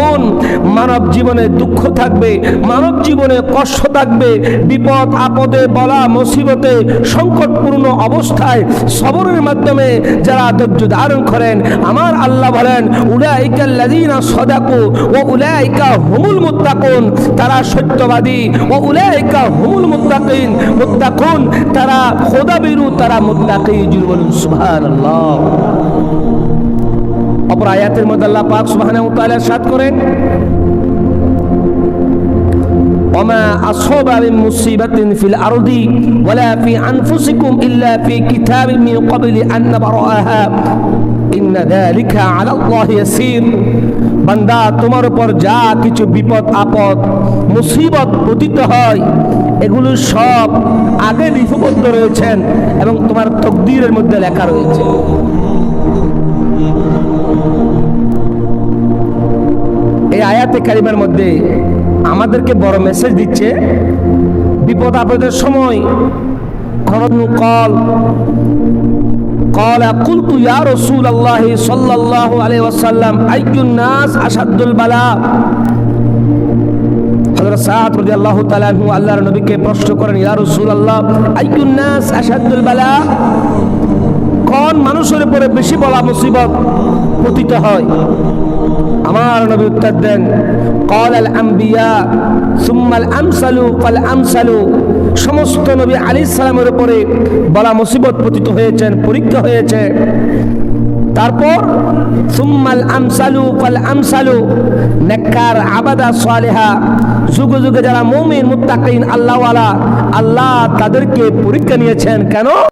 মুত্তাকুন। মানব জীবনে দুঃখ থাকবে, মানব জীবনে কষ্ট থাকবে, বিপদ আপদে, বলা মুসিবতে, সংকটপূর্ণ অবস্থায় সবরের মাধ্যমে যারা ধৈর্য ধারণ করেন, আমার আল্লাহ বলেন উলাইকা আল্লাযীনা সাদাকু ওয়া উলাইকা হুমুল মুত্তাকুন, তারা সত্যবাদী, ওয়া উলাইকা হুমুল মুত্তাকুন, তারা খোদাভীরু, তারা মুত্তাকি। জুড়ে বলুন সুবহানাল্লাহ। অপর আয়াতের মধ্যে আল্লাহ পাক সুবহানাহু ওয়া তাআলা ইরশাদ করেন ওমা আসবা মিন মুসিবাতিন ফিল আরদি ওয়ালা ফি আনফুসিকুম ইল্লা ফি কিতাবিন মিন ক্বাবলি আন নাবরাহা ইন্না যালিকা আলাল্লাহি ইয়াসির। বান্দা, তোমার উপর যা কিছু বিপদ আপদ মুসিবত পতিত হয়, এগুলো সব আগে লিপিবদ্ধ রয়েছেন এবং তোমার তাকদীরের মধ্যে লেখা রয়েছে। এই আয়াতে কারিমার মধ্যে আমাদেরকে বড় মেসেজ দিচ্ছে, বিপদ আপদের সময় قال قلت يا رسول الله صلى الله عليه وسلم أي الناس أشد البلاء। হযরত সাদ রাদিয়াল্লাহু তাআলা আনহু আল্লাহর নবীকে প্রশ্ন করেন, ইয়া রাসূলুল্লাহ আইয়ুন নাস আশাদ্দুল বালা, কোন মানুষের উপরে বেশি বলা মুসিবত পতিত হয়? আমার নবী উত্তর দেন ক্বালাল আম্বিয়া সুম্মাল আমসালু ফাল আমসালু, সমস্ত নবী আলাইহিস সালামের উপরে বলা মুসিবত পতিত হয়েছেন, পরীক্ষা হয়েছে। তারপর সুম্মাল আমসালু ফাল আমসালু, নেককার আবাদা সালেহা, যুগে যুগে যারা মুমিন মুত্তাকিন আল্লাহওয়ালা, আল্লাহ তাদেরকে পরীক্ষা নিয়েছেন। কেন?